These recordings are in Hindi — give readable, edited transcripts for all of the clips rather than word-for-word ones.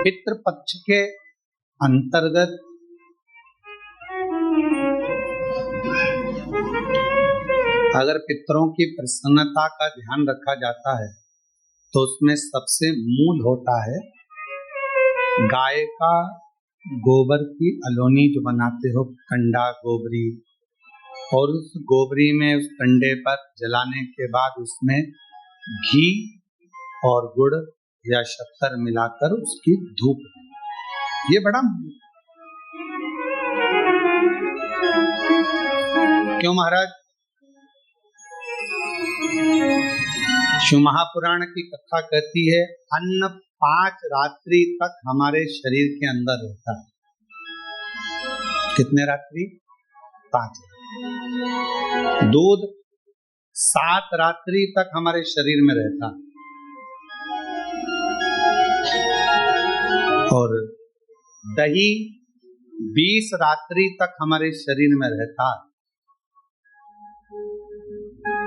पितृपक्ष के अंतर्गत अगर पितरों की प्रसन्नता का ध्यान रखा जाता है तो उसमें सबसे मूल होता है गाय का गोबर की अलोनी जो बनाते हो, कंडा गोबरी, और उस गोबरी में उस कंडे पर जलाने के बाद उसमें घी और गुड़ या शक्कर मिलाकर उसकी धूप, ये बड़ा क्यों महाराज? शिव महापुराण की कथा कहती है अन्न 5 रात्रि तक हमारे शरीर के अंदर रहता है। कितने रात्रि? 5। दूध 7 रात्रि तक हमारे शरीर में रहता और दही 20 रात्रि तक हमारे शरीर में रहता।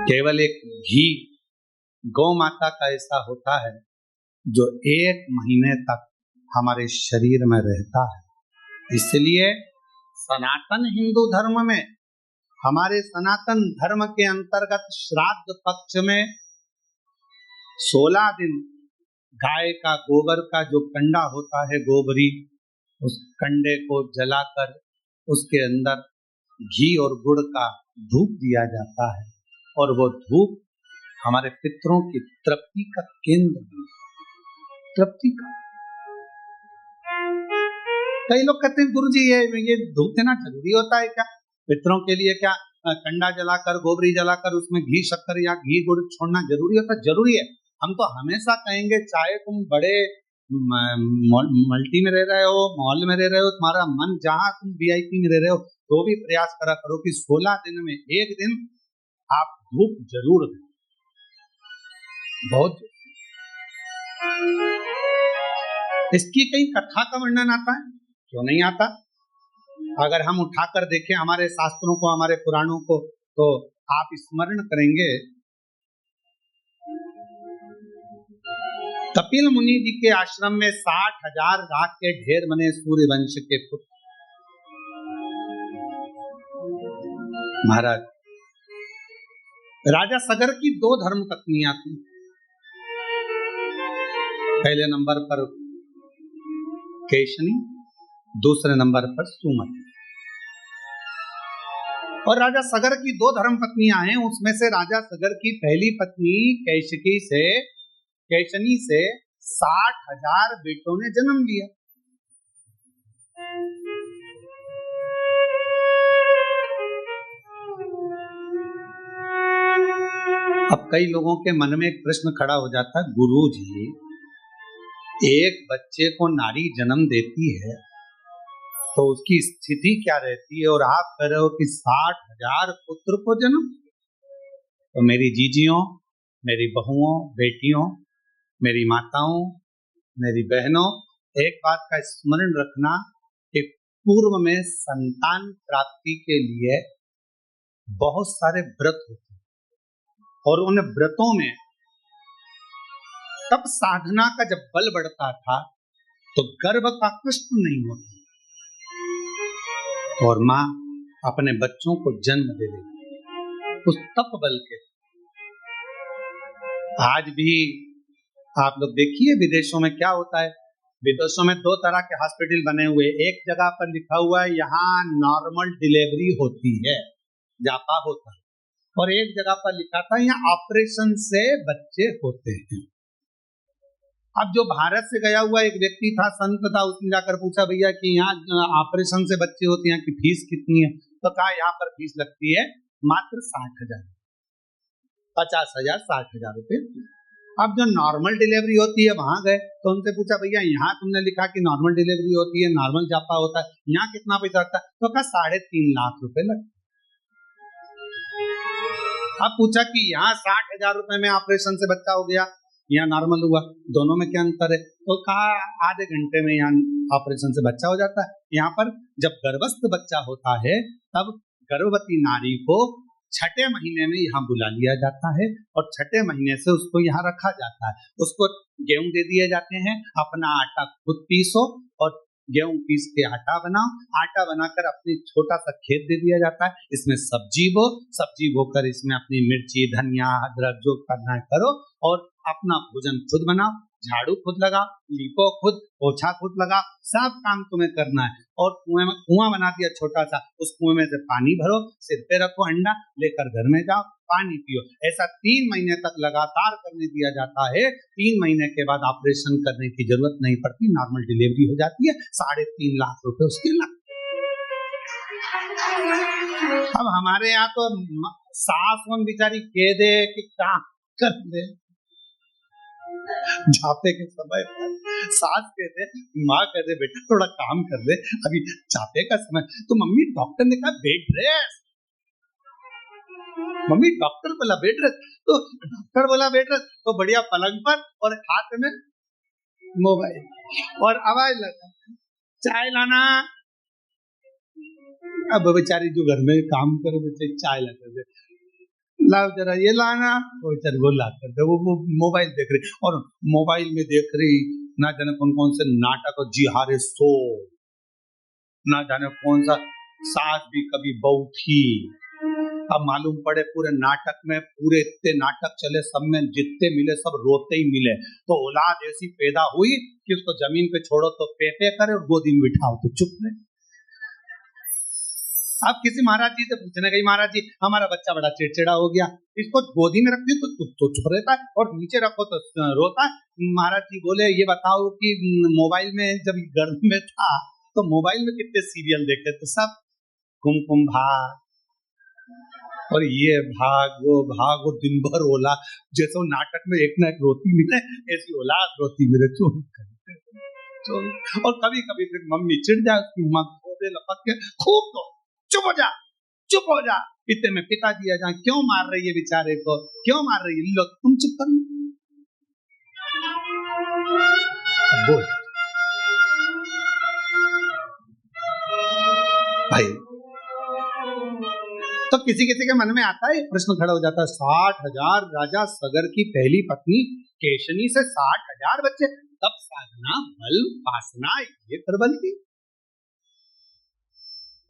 केवल एक घी गौ माता का ऐसा होता है जो 1 महीने तक हमारे शरीर में रहता है। इसलिए सनातन हिंदू धर्म में, हमारे सनातन धर्म के अंतर्गत श्राद्ध पक्ष में 16 दिन गाय का गोबर का जो कंडा होता है गोबरी, उस कंडे को जलाकर उसके अंदर घी और गुड़ का धूप दिया जाता है और वो धूप हमारे पितरों की तृप्ति का केंद्र है। तृप्ति का कई लोग कहते हैं गुरुजी ये धूप देना जरूरी होता है क्या? पितरों के लिए क्या कंडा जलाकर गोबरी जलाकर उसमें घी शक्कर या घी गुड़ छोड़ना जरूरी होता है? जरूरी है। हम तो हमेशा कहेंगे चाहे तुम बड़े मल्टी में रह रहे हो, मॉल में रह रहे हो, तुम्हारा मन जहां तुम VIP में रह रहे हो, तो भी प्रयास करा करो कि 16 दिन में एक दिन आप धूप जरूर दें। बहुत इसकी कई कथा का वर्णन आता है, क्यों नहीं आता? अगर हम उठाकर देखें हमारे शास्त्रों को, हमारे पुराणों को, तो आप स्मरण करेंगे कपिल मुनि जी के आश्रम में 60,000 राख के ढेर बने सूर्यवंश के पुत्र। महाराज राजा सगर की 2 धर्म पत्नियां थी। पहले नंबर पर केशनी, दूसरे नंबर पर सुमति। और राजा सगर की 2 धर्म पत्नियां हैं, उसमें से राजा सगर की पहली पत्नी केशनी से 60,000 बेटों ने जन्म लिया। अब कई लोगों के मन में एक प्रश्न खड़ा हो जाता है, गुरुजी एक बच्चे को नारी जन्म देती है तो उसकी स्थिति क्या रहती है, और आप कह रहे हो कि 60,000 पुत्र को जन्म? तो मेरी जीजियों, मेरी बहुओं, बेटियों, मेरी माताओं, मेरी बहनों, एक बात का स्मरण रखना कि पूर्व में संतान प्राप्ति के लिए बहुत सारे व्रत होते हैं और उन व्रतों में तब साधना का जब बल बढ़ता था तो गर्भ का कष्ट नहीं होता और मां अपने बच्चों को जन्म दे देती उस तप बल के। आज भी आप लोग देखिए विदेशों में क्या होता है। विदेशों में 2 तरह के हॉस्पिटल बने हुए, एक जगह पर लिखा हुआ है यहाँ नॉर्मल डिलीवरी होती है, जापा होता है, और एक जगह पर लिखा था यहाँ ऑपरेशन से बच्चे होते हैं। अब जो भारत से गया हुआ एक व्यक्ति था, संत था, उसने जाकर पूछा भैया कि यहाँ ऑपरेशन से बच्चे होते हैं कि फीस कितनी है? तो कहा यहाँ पर फीस लगती है मात्र 60,000, 50,000, 60,000 रुपए। अब जो नॉर्मल डिलीवरी होती है वहां गए तो उनसे पूछा भैया यहाँ तुमने लिखा कि नॉर्मल डिलीवरी होती है, नॉर्मल जापा होता है, यहाँ कितना पैसा लगता है? तो कहा 3.5 लाख रुपए लगता। अब पूछा कि यहाँ 60,000 रुपए में ऑपरेशन से बच्चा हो गया, यहाँ नॉर्मल हुआ, दोनों में क्या अंतर है? तो कहा आधे घंटे में यहाँ ऑपरेशन से बच्चा हो जाता है। यहाँ पर जब गर्भस्थ बच्चा होता है तब गर्भवती नारी को छठे महीने में यहाँ बुला लिया जाता है और छठे महीने से उसको यहाँ रखा जाता है। उसको गेहूं दे दिए जाते हैं, अपना आटा खुद पीसो और गेहूं पीस के आटा बनाओ, आटा बनाकर अपनी छोटा सा खेत दे दिया जाता है, इसमें सब्जी बो, सब्जी बोकर इसमें अपनी मिर्ची, धनिया, अदरक जो करना है करो और अपना भोजन खुद बनाओ, झाड़ू खुद लगाओ, लीपो खुद, पोछा खुद लगाओ, सब काम तुम्हें करना है। और कुआं बना दिया छोटा सा, उस कुएं में से पानी भरो, सिर पे रखो अंडा, लेकर घर में जाओ, पानी पियो। ऐसा 3 महीने तक लगातार करने दिया जाता है। 3 महीने के बाद ऑपरेशन करने की जरूरत नहीं पड़ती, नॉर्मल डिलीवरी हो जाती है। 3.5 लाख रुपए उसके लगते। अब हमारे यहाँ तो सास बेचारी कह दे कि काम कर दे, जाते के समय पर सास कहते, माँ कहते बेटा थोड़ा काम कर दे, अभी जाते का समय। तो मम्मी डॉक्टर ने कहा बेड रेस्ट, मम्मी डॉक्टर बोला बेड रेस्ट, तो डॉक्टर बोला बेड रेस्ट, तो बढ़िया पलंग पर और हाथ में मोबाइल और आवाज लगा चाय लाना। अब बेचारी जो घर में काम करे बेचारी चाय लाते थे, लाओ जरा ये लाना, वो बेचारी वो लाते थे, वो मोबाइल देख रही और मोबाइल में देख रही ना जाने कौन कौन से नाटक और जी हारे सो, ना जाने कौन सा सास भी कभी बहू थी। अब मालूम पड़े पूरे नाटक में, पूरे इतने नाटक चले, सब में जितने मिले सब रोते ही मिले। तो औलाद ऐसी पैदा हुई कि उसको जमीन पे छोड़ो तो पे करे और गोदी में बिठाओ तो चुप रहे। अब किसी महाराज जी से पूछने गई, महाराज जी हमारा बच्चा बड़ा चिड़चिड़ा हो गया, इसको गोदी में रखती तो चुप रहता है और नीचे रखो तो रोता है। महाराज जी बोले ये बताओ कि मोबाइल में जब गर्भ में था तो मोबाइल में कितने सीरियल देखे? तो सब कुमकुम भाग और ये भाग वो दिन भर ओला, जैसे नाटक में एक ना एक रोती मिले, ऐसी औलाद रोती मिले 24 घंटे। और कभी कभी फिर मम्मी चिढ़ जाए, उसकी माँ गोदे लपक के खूब तो चुप हो जा। इतने में पिताजी आ जाए, क्यों मार रही है बेचारे को, क्यों मार रही है? लोग तुम चुप कर बोल भाई। तो किसी किसी के मन में आता है प्रश्न खड़ा हो जाता है, 60,000 राजा सगर की पहली पत्नी केशनी से 60,000 बच्चे, तब साधना बल उपासना ये प्रबल थी।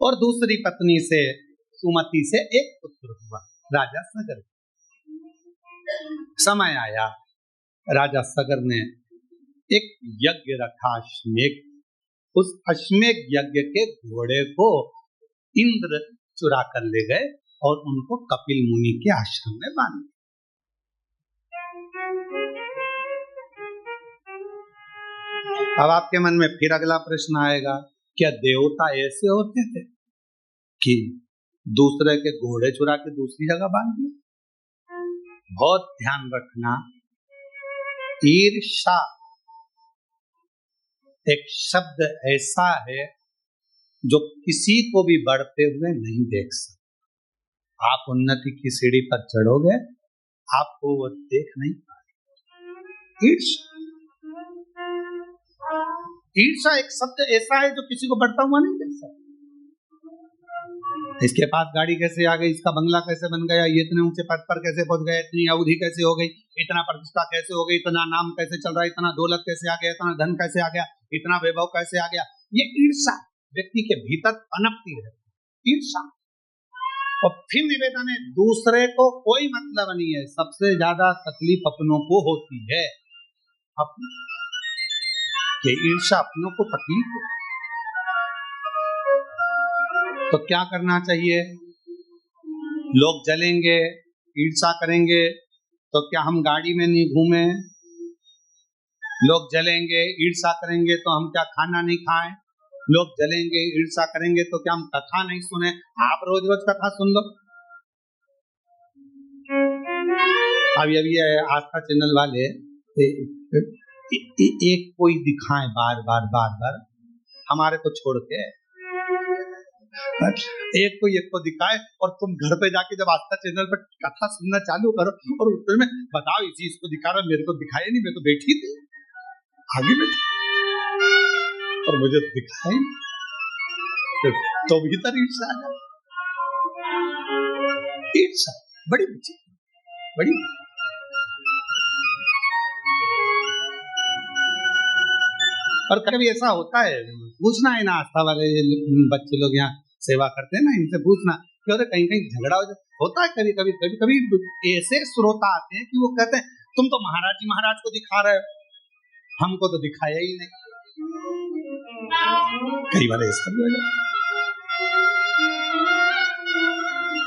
और दूसरी पत्नी से सुमति से एक पुत्र हुआ राजा सगर। समय आया, राजा सगर ने एक यज्ञ रखा, अश्वमेध। उस अश्वमेध यज्ञ के घोड़े को इंद्र चुरा कर ले गए और उनको कपिल मुनि के आश्रम में बांध दिया। अब आपके मन में फिर अगला प्रश्न आएगा, क्या देवता ऐसे होते थे कि दूसरे के घोड़े चुरा के दूसरी जगह बांध दिए? बहुत ध्यान रखना, ईर्ष्या एक शब्द ऐसा है जो किसी को भी बढ़ते हुए नहीं देख सकता। आप उन्नति की सीढ़ी पर चढ़ोगे, आपको वो देख नहीं पाएगा। ईर्ष्या एक शब्द ऐसा है जो किसी को बढ़ता हुआ नहीं देख सकता। इसके पास गाड़ी कैसे आ गई, इसका बंगला कैसे बन गया, ये इतने ऊंचे पद पर कैसे पहुंच गए, इतनी अवधि कैसे हो गई, इतना प्रतिष्ठा कैसे हो गई, इतना नाम कैसे चल रहा है, इतना दौलत कैसे आ गया, इतना धन कैसे आ गया, इतना वैभव कैसे आ गया। ये ईर्ष्या व्यक्ति के भीतर पनपती है, ईर्ष्या। और फिर निवेदन है, दूसरे को कोई मतलब नहीं है, सबसे ज्यादा तकलीफ अपनों को होती है। ये ईर्ष्या अपनों को तकलीफ है। तो क्या करना चाहिए? लोग जलेंगे, ईर्ष्या करेंगे तो क्या हम गाड़ी में नहीं घूमे? लोग जलेंगे, ईर्ष्या करेंगे तो हम क्या खाना नहीं खाएं? लोग जलेंगे, ईर्ष्या करेंगे तो क्या हम कथा नहीं सुने? आप रोज रोज कथा सुन लो। अभी आस्था चैनल वाले एक कोई दिखाएं बार बार हमारे को छोड़ के, एक को दिखाए और तुम घर पे जाके जब आस्था चैनल पर कथा सुनना चालू करो और उसमें बताओ इसी इसको दिखा रहा, मेरे को दिखाया नहीं, मैं तो बैठी थी आगे बैठी और मुझे दिखाई तो भीतर ईर्ष्या है। ईर्ष्या बड़ी विचित्र, बड़ी। और कभी ऐसा होता है, पूछना है ना, आस्था वाले बच्चे लोग यहाँ सेवा करते हैं ना, इनसे पूछना कि अरे कहीं कहीं झगड़ा होता है कभी कभी। कभी कभी ऐसे श्रोता आते हैं कि वो कहते हैं तुम तो महाराज जी महाराज को दिखा रहे हो, हमको तो दिखाया ही नहीं। कई बार ऐसा भी हो जाता।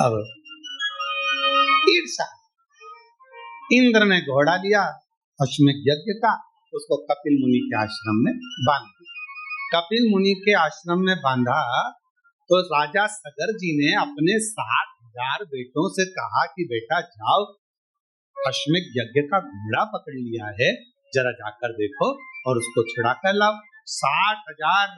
अब ईर्ष्या, इंद्र ने घोड़ा लिया अश्वमेध यज्ञ का, उसको कपिल मुनि के आश्रम में बांध दिया। कपिल मुनि के आश्रम में बांधा तो राजा सगर जी ने अपने 60,000 बेटों से कहा कि बेटा जाओ, अश्वमेध यज्ञ का घोड़ा पकड़ लिया है, जरा जाकर देखो और उसको छुड़ा कर लाओ। 60,000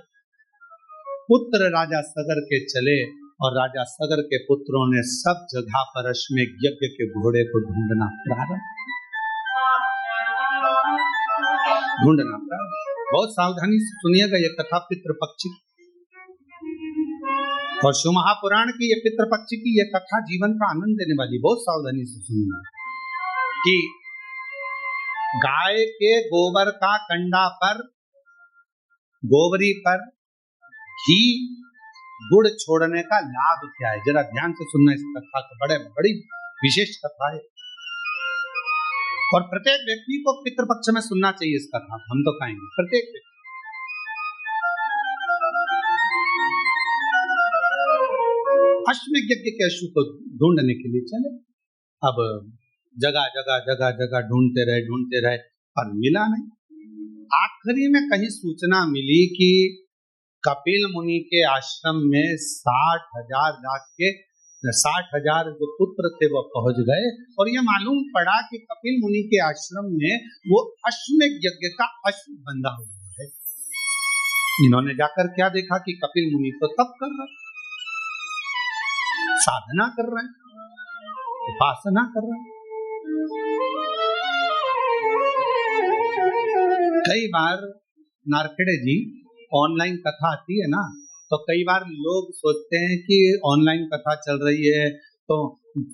पुत्र राजा सगर के चले और राजा सगर के पुत्रों ने सब जगह पर अश्वमेध यज्ञ के घोड़े को ढूंढना प्रारंभ। बहुत सावधानी से सुनिएगा ये कथा पितृपक्षी और शिव महापुराण की ये पितृपक्षी की ये कथा जीवन का आनंद देने वाली। बहुत सावधानी से सुनना कि गाय के गोबर का कंडा पर, गोबरी पर घी गुड़ छोड़ने का लाभ क्या है, जरा ध्यान से सुनना इस कथा को। बड़ी विशेष कथा है और प्रत्येक व्यक्ति को पितृपक्ष में सुनना चाहिए इस कथा। हम तो कहेंगे प्रत्येक व्यक्ति। अश्वमेध यज्ञ के अश्व को ढूंढने के लिए चले। अब जगह ढूंढते रहे पर मिला नहीं। आखिरी में कहीं सूचना मिली कि कपिल मुनि के आश्रम में 60,000 जो पुत्र थे वो पहुंच गए और ये मालूम पड़ा कि कपिल मुनि के आश्रम में वो अश्वमेध यज्ञ का अश्व बंधा हुआ है। इन्होंने जाकर क्या देखा कि कपिल मुनि तो तप कर रहे, साधना कर रहे, उपासना कर रहे। कई बार नारखेड़े जी ऑनलाइन कथा आती है ना, तो कई बार लोग सोचते हैं कि ऑनलाइन कथा चल रही है तो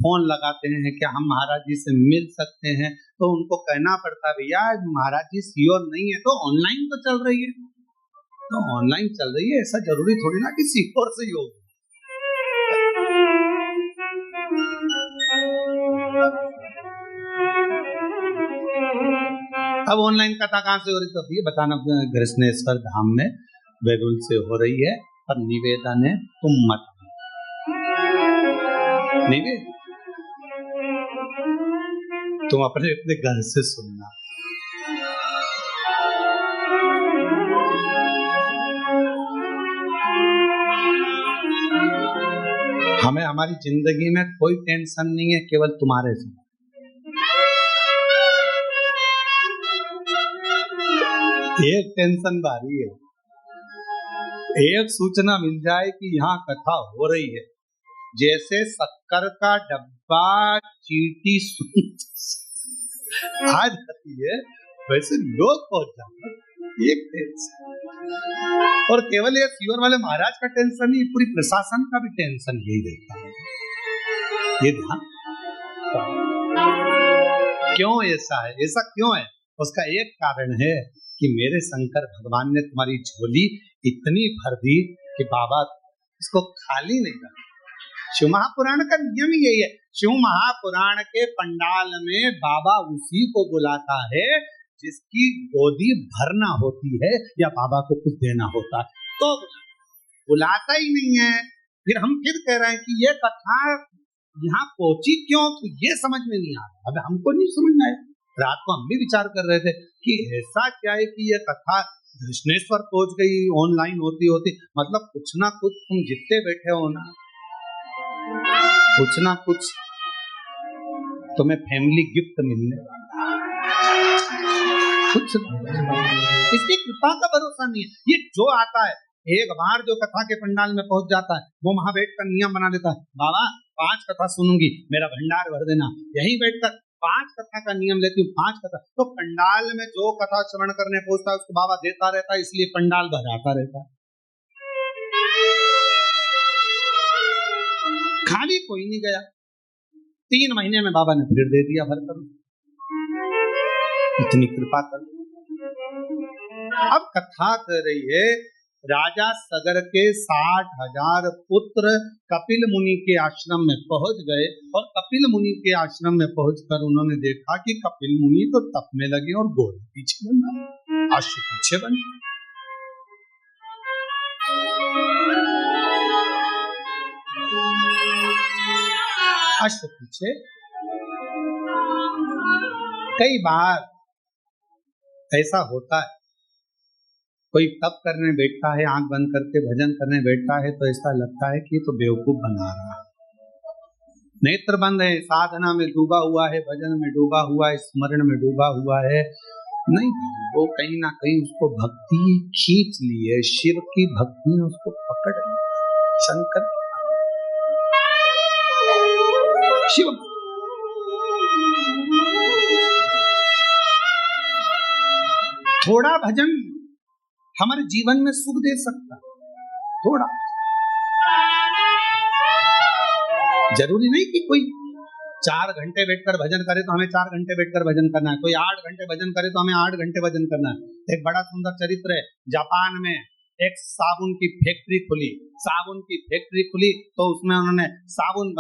फोन लगाते हैं कि हम महाराज जी से मिल सकते हैं, तो उनको कहना पड़ता है भैया महाराज जी श्योर नहीं है तो ऑनलाइन तो चल रही है, तो ऑनलाइन चल रही है, ऐसा जरूरी थोड़ी ना कि श्योर से ही हो। अब ऑनलाइन कथा कहां से हो रही, तो ये बताना कृष्णेश्वर धाम में बेगुल से हो रही है, पर निवेदन है तुम मत निवेद, तुम अपने घर से सुनना। हमें हमारी जिंदगी में कोई टेंशन नहीं है, केवल तुम्हारे से। एक टेंशन भारी है, एक सूचना मिल जाए कि यहाँ कथा हो रही है, जैसे शक्कर का डब्बा चींटी आ जाती है वैसे लोग पहुंच जाते हैं। एक टेंशन, और केवल ये सीवर वाले महाराज का टेंशन नहीं, पूरी प्रशासन का भी टेंशन यही रहता है। ये ध्यान क्यों ऐसा है, ऐसा क्यों है? उसका एक कारण है कि मेरे शंकर भगवान ने तुम्हारी झोली इतनी भर दी कि बाबा इसको खाली नहीं कर। शिव महापुराण का नियम ही यही है। शिव महापुराण के पंडाल में बाबा उसी को बुलाता है जिसकी गोदी भरना होती है या बाबा को कुछ देना होता है, तो बुलाता ही नहीं है। फिर हम फिर कह रहे हैं कि ये कथा यहाँ पहुंची क्यों, तो ये समझ में नहीं आ रहा। अब हमको नहीं समझ में आया। रात को हम भी विचार कर रहे थे कि ऐसा क्या है कि ये कथा कृष्णेश्वर पहुंच गई ऑनलाइन होती होती, मतलब कुछ ना कुछ तुम जितने बैठे हो ना, कुछ ना कुछ तुम्हें फैमिली गिफ्ट मिलने कुछ, इसकी कृपा का भरोसा नहीं है। ये जो आता है एक बार जो कथा के पंडाल में पहुंच जाता है वो वहां बैठकर नियम बना लेता है, बाबा 5 कथा सुनूंगी, मेरा भंडार भर देना। यही बैठकर 5 कथा का नियम लेती हूँ, 5 कथा। तो पंडाल में जो कथा श्रवण करने पहुंचता है उसको बाबा देता रहता है, इसलिए पंडाल भराता रहता है। खाली कोई नहीं गया। 3 महीने में बाबा ने फिर दे दिया भरकर, इतनी कृपा कर। अब कथा कर रही है, राजा सगर के 60,000 पुत्र कपिल मुनि के आश्रम में पहुंच गए, और कपिल मुनि के आश्रम में पहुंचकर उन्होंने देखा कि कपिल मुनि तो तप में लगे और गोल पीछे बन रहा, अश्व पीछे बन। अश्व पीछे। कई बार ऐसा होता है, कोई तप करने बैठता है, आंख बंद करके भजन करने बैठता है, तो ऐसा लगता है कि ये तो बेवकूफ बना रहा है। नेत्र बंद है, साधना में डूबा हुआ है, भजन में डूबा हुआ है, स्मरण में डूबा हुआ है। नहीं, वो कहीं ना कहीं उसको भक्ति खींच ली है, शिव की भक्ति ने उसको पकड़ ली। शंकर शिव थोड़ा भजन हमारे जीवन में सुख दे सकता है, थोड़ा। जरूरी नहीं कि कोई 4 घंटे बैठकर भजन करे तो हमें 4 घंटे बैठकर भजन करना है, कोई 8 घंटे भजन करे तो हमें 8 घंटे भजन करना है। एक बड़ा सुंदर चरित्र है, जापान में एक साबुन की फैक्ट्री खुली, साबुन की फैक्ट्री खुली तो उसमें उन्होंने साबुन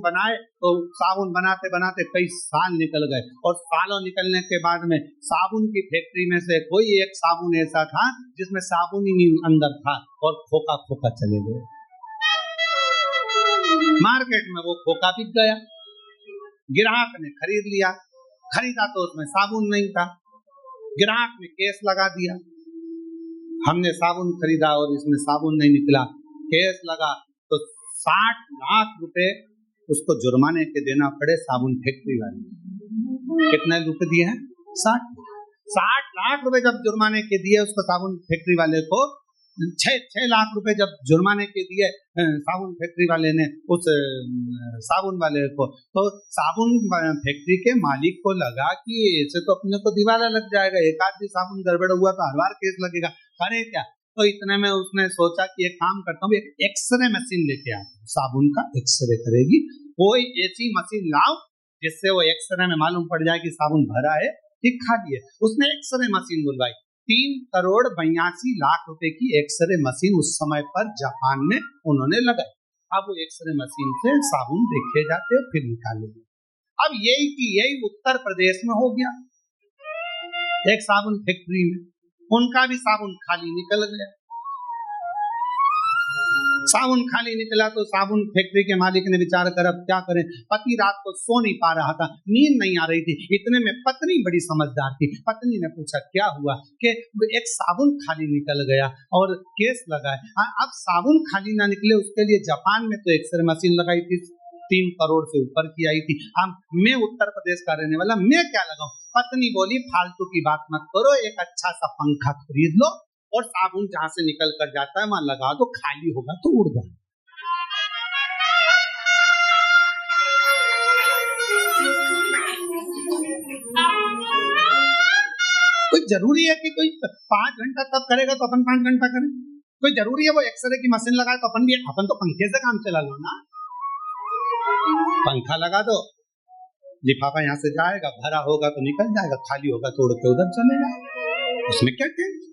बनाए तो साबुन बनाते बनाते कई साल निकल गए, और सालों निकलने के बाद में साबुन की फैक्ट्री में से कोई एक साबुन ऐसा था जिसमें साबुन ही नहीं अंदर था, और खोखा खोखा चले गए। मार्केट में वो खोखा बिक गया, ग्राहक ने खरीद लिया, खरीदा तो उसमें साबुन नहीं था, ग्राहक ने केस लगा दिया, हमने साबुन खरीदा और इसमें साबुन नहीं निकला, केस लगा तो 60 लाख रुपए उसको जुर्माने के देना पड़े साबुन फैक्ट्री वाले। कितने रुपए दिए हैं? 60 लाख रुपए जब जुर्माने के दिए उसको साबुन फैक्ट्री वाले को, 6 लाख रुपए जब जुर्माने के दिए साबुन फैक्ट्री वाले ने उस साबुन वाले को, तो साबुन फैक्ट्री के मालिक को लगा कि ऐसे तो अपने को दिवाला लग जाएगा, एक आदमी साबुन गड़बड़ हुआ तो हर बार केस लगेगा, करे क्या। तो इतने में उसने सोचा कि एक काम करता हूँ, एक एक्सरे मशीन लेके आता हूँ, साबुन का एक्सरे करेगी, कोई ऐसी मशीन लाओ जिससे वो एक्सरे में मालूम पड़ जाए कि साबुन भरा है कि खाली है। उसने एक्सरे मशीन बुलवाई, 3,82,00,000 रुपए की एक्सरे मशीन उस समय पर जापान में उन्होंने लगाई। अब वो एक्सरे मशीन से साबुन देखे जाते फिर निकाले। अब यही उत्तर प्रदेश में हो गया, एक साबुन फैक्ट्री में उनका भी साबुन खाली निकल गया। साबुन खाली निकला तो साबुन फैक्ट्री के मालिक ने विचार कर अब क्या करें, पति रात को सो नहीं पा रहा था, नींद नहीं आ रही थी, इतने में पत्नी बड़ी समझदार थी, पत्नी ने पूछा क्या हुआ, कि एक साबुन खाली निकल गया और केस लगा है। अब साबुन खाली ना निकले उसके लिए जापान में तो एक्सरे मशीन लगाई थी, 3 करोड़ से ऊपर की आई थी। मैं उत्तर प्रदेश का रहने वाला, मैं क्या लगाऊं। पत्नी बोली फालतू की बात मत करो, एक अच्छा सा पंखा खरीद लो और साबुन जहां से निकल कर जाता है वहां लगा दो, खाली होगा तो उड़ जाए। कोई जरूरी है कि कोई 5 घंटा तब करेगा तो अपन 5 घंटा करें? कोई जरूरी है वो एक्सरे की मशीन लगाए तो अपन तो पंखे से काम चला लो ना। पंखा लगा दो, लिफाफा यहाँ से जाएगा, भरा होगा तो निकल जाएगा, खाली होगा तो उड़ के उधर चलेगा, उसमें क्या टेंशन।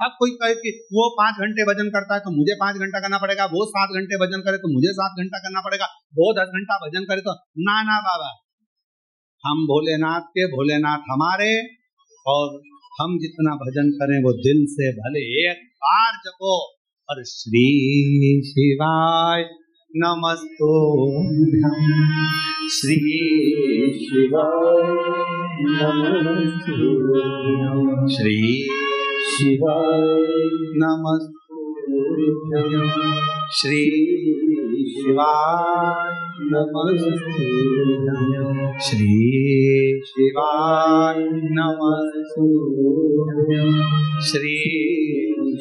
अब कोई कहे कि वो 5 घंटे वजन करता है तो मुझे 5 घंटा करना पड़ेगा, वो 7 घंटे वजन करे तो मुझे 7 घंटा करना पड़ेगा, वो 10 घंटा वजन करे तो ना बाबा, हम भोलेनाथ के, भोलेनाथ हमारे, और हम जितना भजन करें वो दिल से भले एक बार जपो। और श्री शिवाय नमस्तुभ्यं, श्री शिवाय नमस्तुभ्यं, श्री शिवाय नमस्तुभ्यं, श्री शिवाय नमस्तुभ्यं, श्री शिवाय नमस्तुभ्यं, श्री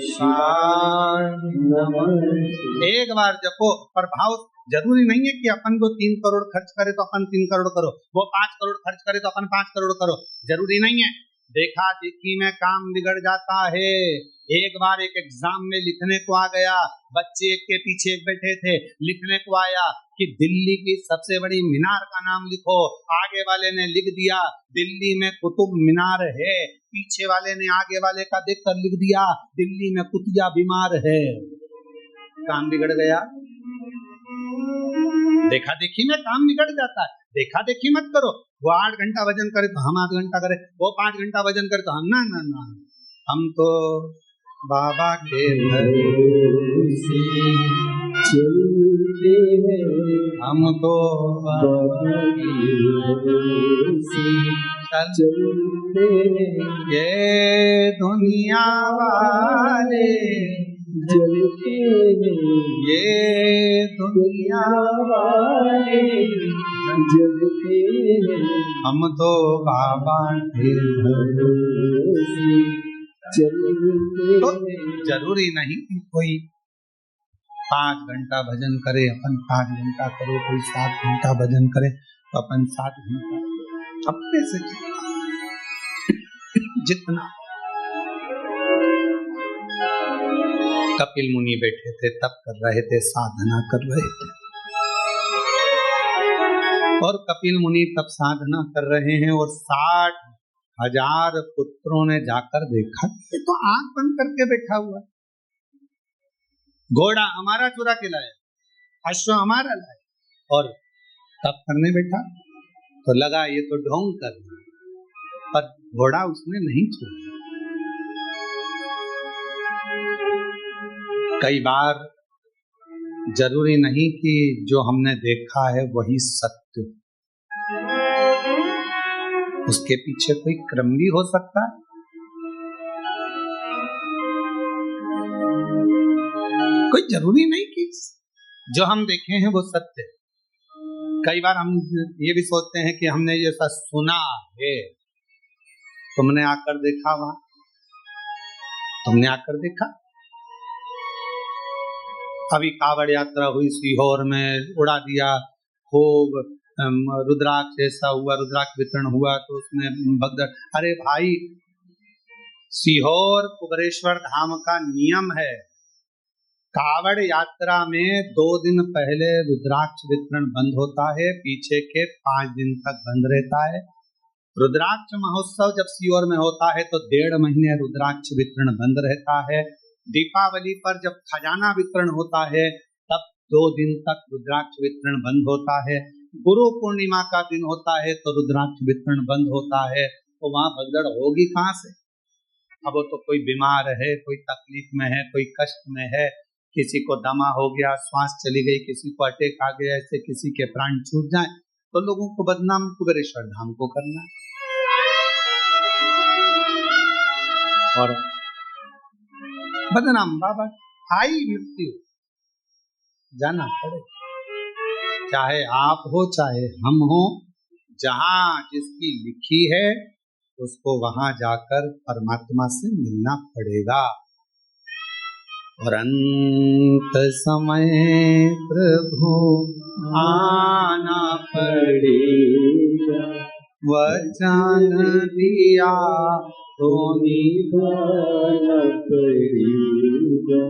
शिवाय नमस्तुभ्यं। एक बार जपो, पर भाव जरूरी नहीं है कि अपन को 3 करोड़ खर्च करे तो अपन 3 करोड़ करो, वो 5 करोड़ खर्च करे तो अपन 5 करोड़ करो, जरूरी नहीं है। देखा देखी में काम बिगड़ जाता है। एक बार एक एग्जाम में लिखने को आ गया, बच्चे एक के पीछे एक बैठे थे, लिखने को आया कि दिल्ली की सबसे बड़ी मीनार का नाम लिखो, आगे वाले ने लिख दिया दिल्ली में कुतुब मीनार है, पीछे वाले ने आगे वाले का देखकर लिख दिया दिल्ली में कुतिया बीमार है। काम बिगड़ गया। देखा देखी में काम बिगड़ जाता है। देखा देखी मत करो। वो 8 घंटा वजन करे तो हम 8 घंटा करे, वो 5 घंटा वजन करे तो हम ना ना ना, हम तो बाबा के भरोसे चलते हैं, हम तो बाबा के भरोसे चलते हैं। ये दुनिया वाले जलते हैं, ये दुनिया वाले जलते हैं, हम तो बाबा के भरोसे चलते। तो जरूरी नहीं कि कोई 5 घंटा भजन करे, अपन 5 घंटा करो, कोई 7 घंटा भजन करे तो अपन 7 घंटा, अपने से जितना। कपिल मुनि बैठे थे, तप कर रहे थे, साधना कर रहे थे, और कपिल मुनि तप साधना कर रहे हैं और 60,000 पुत्रों ने जाकर देखा ये तो आंख बंद करके बैठा हुआ, घोड़ा हमारा चुरा के लाया, अश्व हमारा लाया, और तप करने बैठा तो लगा ये तो ढोंग कर रहा, पर घोड़ा उसने नहीं छोड़ा। कई बार जरूरी नहीं कि जो हमने देखा है वही सत्य, उसके पीछे कोई क्रम भी हो सकता है। कोई जरूरी नहीं कि जो हम देखे हैं वो सत्य है। कई बार हम ये भी सोचते हैं कि हमने ये सब सुना है, तुमने आकर देखा, वहां तुमने आकर देखा। अभी कावड़ यात्रा हुई सीहोर में, उड़ा दिया खूब रुद्राक्ष, ऐसा हुआ, रुद्राक्ष वितरण हुआ तो उसमें भगदड़। अरे भाई, सीहोर कुबेरेश्वर धाम का नियम है, कावड़ यात्रा में 2 दिन पहले रुद्राक्ष वितरण बंद होता है, पीछे के 5 दिन तक बंद रहता है। रुद्राक्ष महोत्सव जब सीहोर में होता है तो 1.5 महीने रुद्राक्ष वितरण बंद रहता है। दीपावली पर जब खजाना वितरण होता है तब 2 दिन तक रुद्राक्ष वितरण बंद होता है। गुरु पूर्णिमा का दिन होता है तो रुद्राक्ष वितरण बंद होता है। तो वहां भगदड़ होगी कहाँ से? अब वो तो कोई बीमार है, कोई तकलीफ में है, कोई कष्ट में है, किसी को दमा हो गया, श्वास चली गई, किसी को अटैक आ गया, ऐसे किसी के प्राण छूट जाए तो लोगों को बदनाम कुबेरेश्वर धाम को करना। और बदनाम बाबा, आई मृत्यु जाना पड़े, चाहे आप हो चाहे हम हो, जहां जिसकी लिखी है उसको वहां जाकर परमात्मा से मिलना पड़ेगा। और अंत समय प्रभु आना पड़ेगा, वचन दिया तो निभाना पड़ेगा।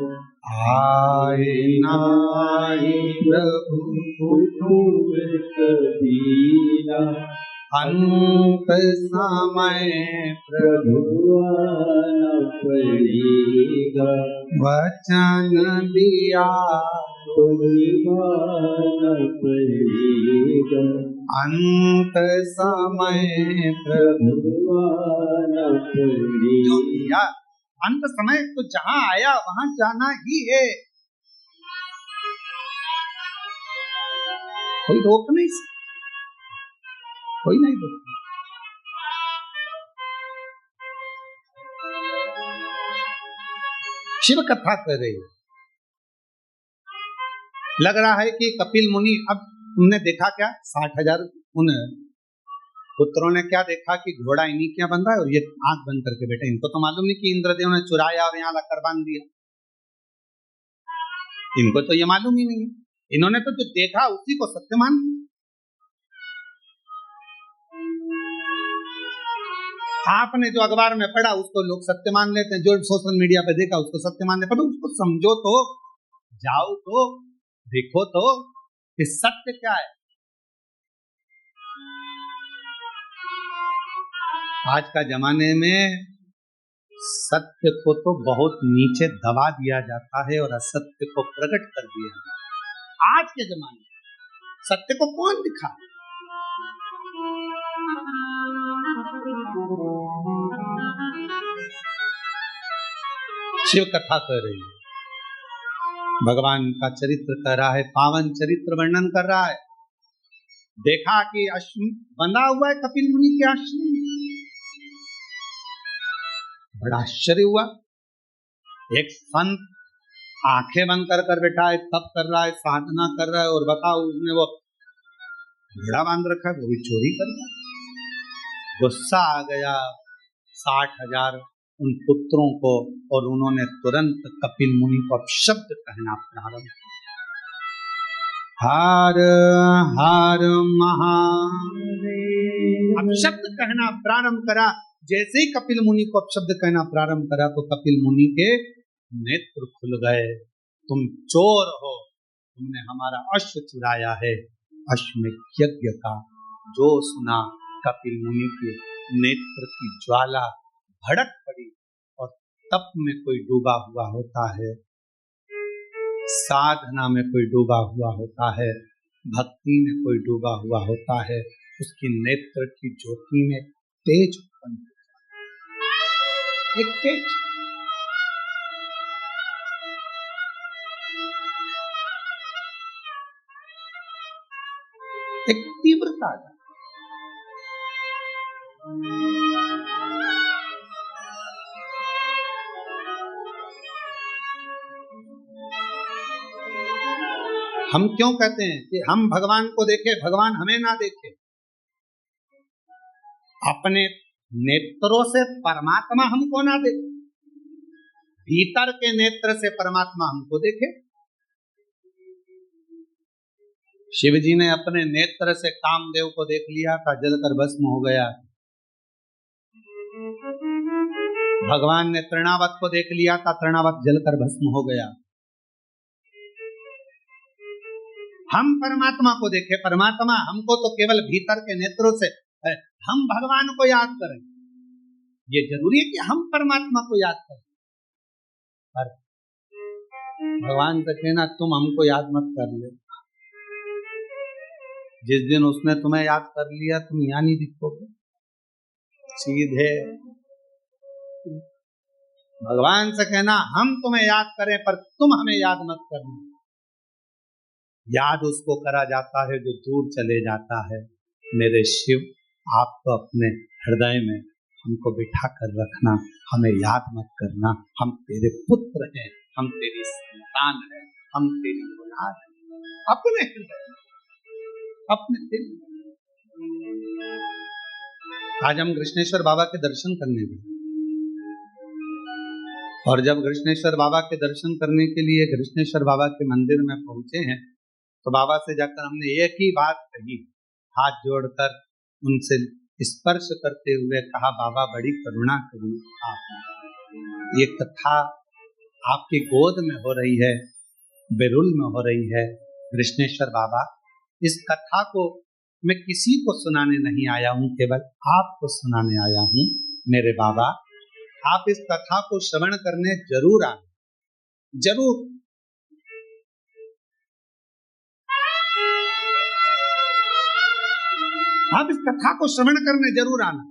आए ना आए प्रभु हुकुम कबीरा, अंत समय प्रभु आना पड़ेगा, वचन दिया तो निभाना पड़ेगा। अंत समय प्रभु आना पड़ेगा। अंत समय तो जहां आया वहां जाना ही है, कोई रोक नहीं सकता, कोई नहीं रोक। शिव कथा कर रही है, लग रहा है कि कपिल मुनि, अब तुमने देखा क्या 60,000 उन पुत्रों ने क्या देखा कि घोड़ा इन्हीं क्या बन रहा है और ये आंख बंद करके बैठे। इनको तो मालूम नहीं कि इंद्रदेव ने चुराया और यहाँ लाकर बांध दिया, इनको तो ये मालूम ही नहीं है। इन्होंने तो जो देखा उसी को सत्य मान लिया। आपने जो अखबार में पढ़ा उसको लोग सत्य मान लेते हैं, जो सोशल मीडिया पे देखा उसको सत्य मान लेते हैं। पर उसको समझो तो, जाओ तो, देखो तो, कि सत्य क्या है। आज का जमाने में सत्य को तो बहुत नीचे दबा दिया जाता है और असत्य को प्रकट कर दिया जाता है। आज के जमाने में सत्य को कौन दिखा? शिव कथा कर रही है, भगवान का चरित्र कर रहा है, पावन चरित्र वर्णन कर रहा है। देखा कि अश्विन बंधा हुआ है कपिल मुनि के आश्रम में, बड़ा आश्चर्य हुआ। एक संत आंखें बंद कर बैठा है, तप कर रहा है, साधना कर रहा है, और बताओ उसने वो घोड़ा बांध रखा है, वो भी चोरी कर रहा है। गुस्सा आ गया 60,000 उन पुत्रों को, और उन्होंने तुरंत कपिल मुनि को अपशब्द कहना प्रारंभ किया। हर हर महादेव, अपशब्द कहना प्रारंभ करा। जैसे ही कपिल मुनि को अपशब्द कहना प्रारंभ करा तो कपिल मुनि के नेत्र खुल गए। तुम चोर हो, तुमने हमारा अश्व चुराया है। अश्वमेध यज्ञ का जो सुना, कपिल मुनि के नेत्र की ज्वाला भड़क पड़ी। और तप में कोई डूबा हुआ होता है, साधना में कोई डूबा हुआ होता है, भक्ति में कोई डूबा हुआ होता है, उसकी नेत्र की ज्योति में तेज उत्पन्न होता है। एक तेज, एक तीव्रता। हम क्यों कहते हैं कि हम भगवान को देखें, भगवान हमें ना देखे? अपने नेत्रों से परमात्मा हमको ना देखे, भीतर के नेत्र से परमात्मा हमको देखे। शिव जी ने अपने नेत्र से कामदेव को देख लिया था, जलकर भस्म हो गया। भगवान ने तृणावत को देख लिया था, तृणावत जलकर भस्म हो गया। हम परमात्मा को देखे, परमात्मा हमको तो केवल भीतर के नेत्रों से है। हम भगवान को याद करें, ये जरूरी है कि हम परमात्मा को याद करें। पर भगवान से कहना तुम हमको याद मत कर ले। जिस दिन उसने तुम्हें याद कर लिया, तुम यहाँ नहीं दिखोगे सीधे। भगवान से कहना हम तुम्हें याद करें, पर तुम हमें याद मत करना। याद उसको करा जाता है जो दूर चले जाता है। मेरे शिव, आप तो अपने हृदय में हमको बिठा कर रखना, हमें याद मत करना। हम तेरे पुत्र हैं, हम तेरी संतान हैं, हम तेरी औलाद हैं। अपने हृदय, अपने दिल। आज हम कृष्णेश्वर बाबा के दर्शन करने गए, और जब कृष्णेश्वर बाबा के दर्शन करने के लिए कृष्णेश्वर बाबा के मंदिर में पहुंचे हैं, तो बाबा से जाकर हमने एक ही बात कही, हाथ जोड़कर उनसे स्पर्श करते हुए कहा, बाबा बड़ी करुणा करी आपने। ये कथा आपकी गोद में हो रही है, बेरुल में हो रही है। कृष्णेश्वर बाबा, इस कथा को मैं किसी को सुनाने नहीं आया हूँ, केवल आपको सुनाने आया हूँ। मेरे बाबा, आप इस कथा को श्रवण करने जरूर आना, जरूर। आप इस कथा को श्रवण करने जरूर आना।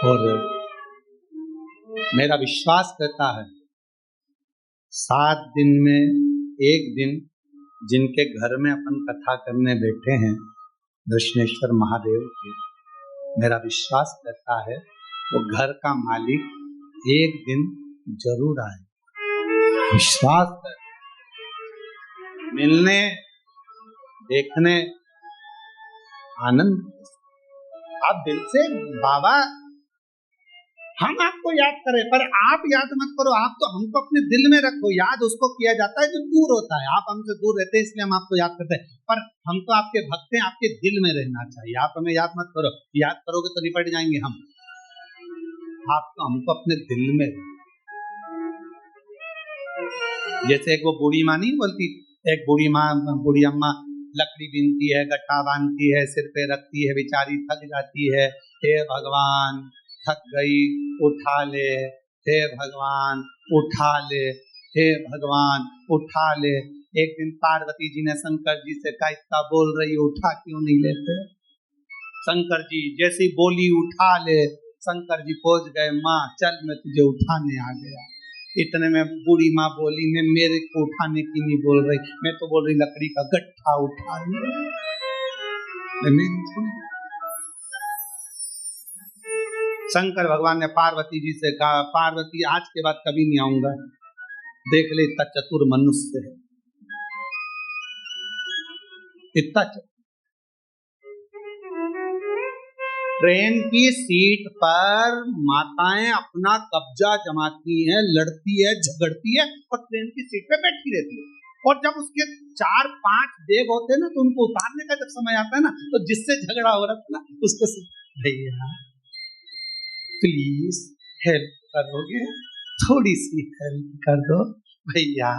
और मेरा विश्वास कहता है 7 दिन में एक दिन जिनके घर में अपन कथा करने बैठे हैं, कृष्णेश्वर महादेव के, मेरा विश्वास कहता है वो घर का मालिक एक दिन जरूर आए। विश्वास कर, मिलने, देखने, आनंद। आप दिल से, बाबा हम आपको याद करें, पर आप याद मत करो। आप तो हमको अपने दिल में रखो। याद उसको किया जाता है जो दूर होता है। आप हमसे दूर रहते हैं, इसलिए हम आपको याद करते हैं, पर हम तो आपके भक्त हैं, आपके दिल में रहना चाहिए। आप हमें याद मत करो, याद करोगे तो निपट जाएंगे हम। आप तो हमको अपने दिल में, जैसे एक वो बूढ़ी माँ नहीं बोलती, एक बूढ़ी अम्मा लकड़ी बीनती है, गट्टा बांधती है, सिर पे रखती है, बेचारी थक जाती है, हे भगवान थक गई उठा ले, हे भगवान उठा ले, हे भगवान उठा ले। एक दिन पार्वती जी ने शंकर जी से कहा, इतना बोल रही उठा क्यों नहीं लेते? शंकर जी जैसी बोली उठा ले, शंकर जी पहुंच गए, माँ चल मैं तुझे उठाने आ गया। इतने में बूढ़ी माँ बोली, मैं मेरे को उठाने की नहीं बोल रही, मैं तो बोल रही लकड़ी का गट्ठा उठा ले। शंकर भगवान ने पार्वती जी से कहा, पार्वती आज के बाद कभी नहीं आऊंगा, देख ले इतना चतुर मनुष्य है, इतना चतुर। ट्रेन की सीट पर माताएं अपना कब्जा जमाती हैं, लड़ती है, झगड़ती है और ट्रेन की सीट पे बैठी रहती है। और जब उसके 4-5 बैग होते हैं ना, तो उनको उतारने का जब समय आता है ना, तो जिससे झगड़ा हो रहा था ना, उसको भैया प्लीज हेल्प करोगे, थोड़ी सी हेल्प कर दो भैया,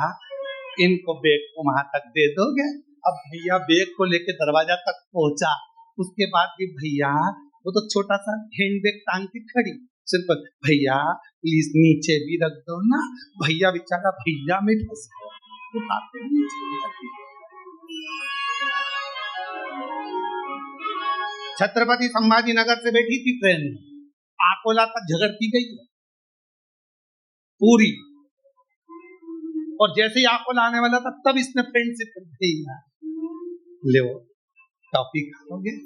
इनको बैग को वहां तक दे दोगे। अब भैया बैग को लेके दरवाजा तक पहुंचा, उसके बाद भी भैया वो तो छोटा सा हैंड बैग टांग के खड़ी, सिर्फ भैया प्लीज नीचे भी रख दो ना, भैया बेचारा भैया में फंस गया, उठाते नीचे। छत्रपति संभाजी नगर से बैठी थी ट्रेन, आकोला तक झगड़ती गई पूरी, और जैसे ही आकोला आने वाला था तब इसने फ्रेंडशिप कर दी, ले टॉफी खाओगे?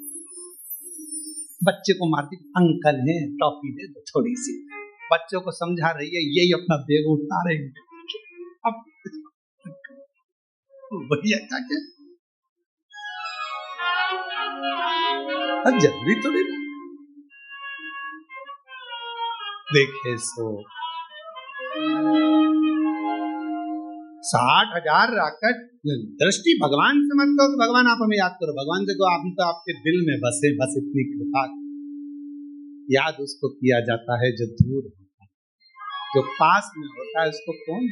बच्चे को मारती, अंकल है टॉफी दे दो थोड़ी सी, बच्चों को समझा रही है, यही अपना बैग उतारेंगे। अब भैया क्या के अब जरूरी तो नहीं देखे सो 60,000 रॉकेट। दृष्टि भगवान से मत करो, भगवान आप हमें याद करो, भगवान से कहो आप तो आपके दिल में बसे, बस इतनी कृपा। याद उसको किया जाता है जो दूर होता है, जो पास में होता है उसको कौन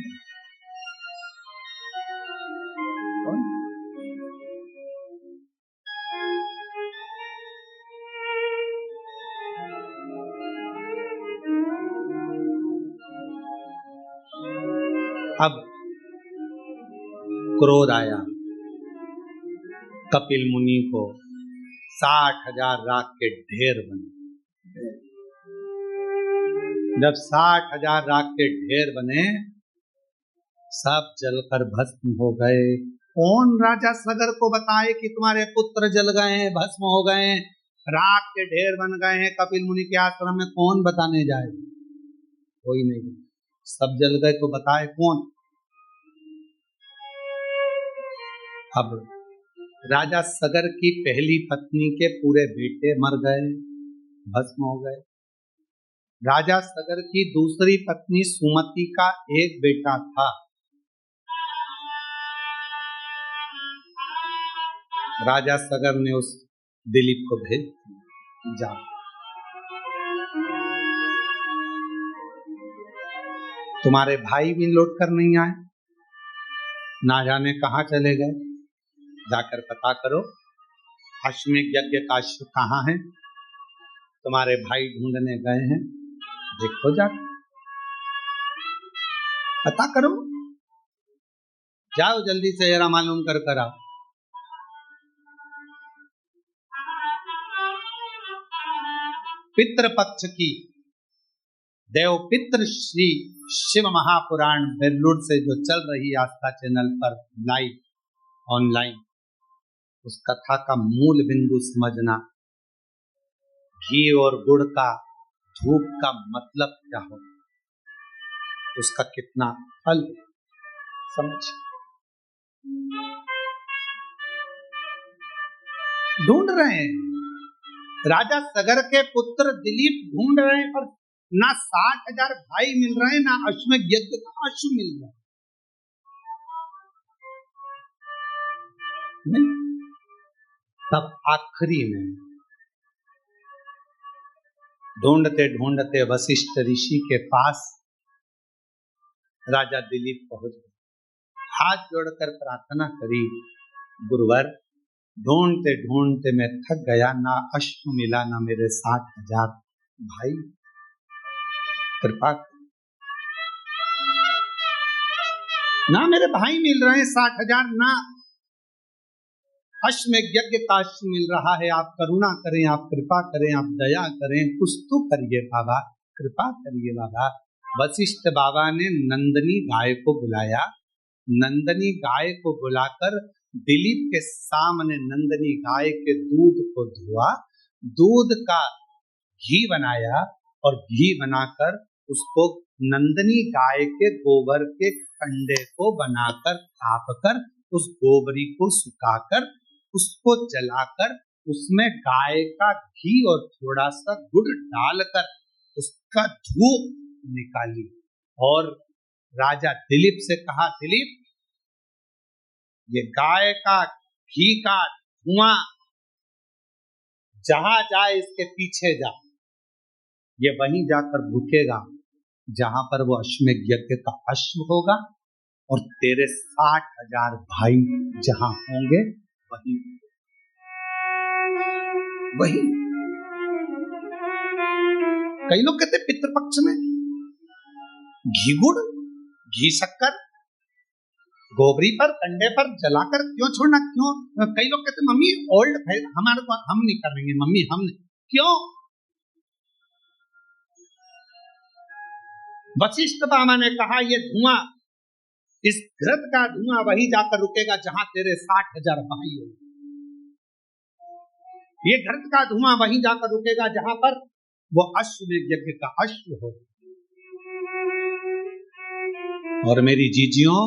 अब क्रोध आया कपिल मुनि को, 60,000 राख के ढेर बने। जब 60,000 राख के ढेर बने, सब जलकर भस्म हो गए। कौन राजा सगर को बताए कि तुम्हारे पुत्र जल गए हैं, भस्म हो गए हैं, राख के ढेर बन गए हैं कपिल मुनि के आश्रम में? कौन बताने जाए? कोई नहीं। सब जल गए तो बताए कौन? अब राजा सगर की पहली पत्नी के पूरे बेटे मर गए, भस्म हो गए। राजा सगर की दूसरी पत्नी सुमति का एक बेटा था, राजा सगर ने उस दिलीप को भेज दिया, जाओ तुम्हारे भाई भी लौट कर नहीं आए, ना जाने कहाँ चले गए, जाकर पता करो अश्वमेध यज्ञ का अश्व कहाँ है, तुम्हारे भाई ढूंढने गए हैं, देखो जाकर पता करो, जाओ जल्दी से जरा मालूम कर कर आओ। पितृपक्ष की देव पितृ श्री शिव महापुराण बेलूर से जो चल रही आस्था चैनल पर लाइव ऑनलाइन, उस कथा का मूल बिंदु समझना, घी और गुड़ का धूप का मतलब क्या हो, उसका कितना फल समझ। ढूंढ रहे हैं राजा सगर के पुत्र दिलीप, ढूंढ रहे हैं, पर ना 60,000 भाई मिल रहे हैं, ना अश्वमेध यज्ञ का अश्व मिल रहा है। तब आखिरी में ढूंढते ढूंढते वशिष्ठ ऋषि के पास राजा दिलीप पहुंच गए। हाथ जोड़कर प्रार्थना करी, गुरुवर ढूंढते ढूंढते मैं थक गया, ना अश्व मिला ना मेरे 60,000 भाई, कृपा ना मेरे भाई मिल रहे हैं 60,000, ना अश्वमेघ यज्ञ का अश्व मिल रहा है। आप करुणा करें, आप कृपा करें, आप दया करें, कुछ तो करिए बाबा, कृपा करिए बाबा। वशिष्ठ बाबा ने नंदनी गाय को बुलाया, नंदनी गाय को बुलाकर दिलीप के सामने नंदनी गाय के दूध को धोआ, दूध का घी बनाया और घी बनाकर उसको नंदनी गाय के गोबर के कंडे को बनाकर थापकर उस गोबरी को सुखाकर उसको जलाकर उसमें गाय का घी और थोड़ा सा गुड़ डालकर उसका धूप निकाली और राजा दिलीप से कहा, दिलीप ये गाय का घी का धुआं जहां जाए इसके पीछे जा, ये वहीं जाकर रुकेगा जहां पर वो अश्वमेघ यज्ञ का अश्व होगा और तेरे 60,000 भाई जहां होंगे वहीं वहीं। कई लोग कहते पितृपक्ष में घी गुड़ घी शक्कर गोबरी पर कंडे पर जलाकर क्यों छोड़ना, क्यों? कई लोग कहते मम्मी ओल्ड हमारे को हम नहीं करेंगे मम्मी, हम क्यों? वशिष्ठ बाबा ने कहा ये धुआं, इस घृत का धुआं वही जाकर रुकेगा जहां तेरे 60,000 भाई हो। ये घृत का धुआं वहीं जाकर रुकेगा जहां पर वो अश्वमेघ यज्ञ का अश्व हो। और मेरी जीजियों,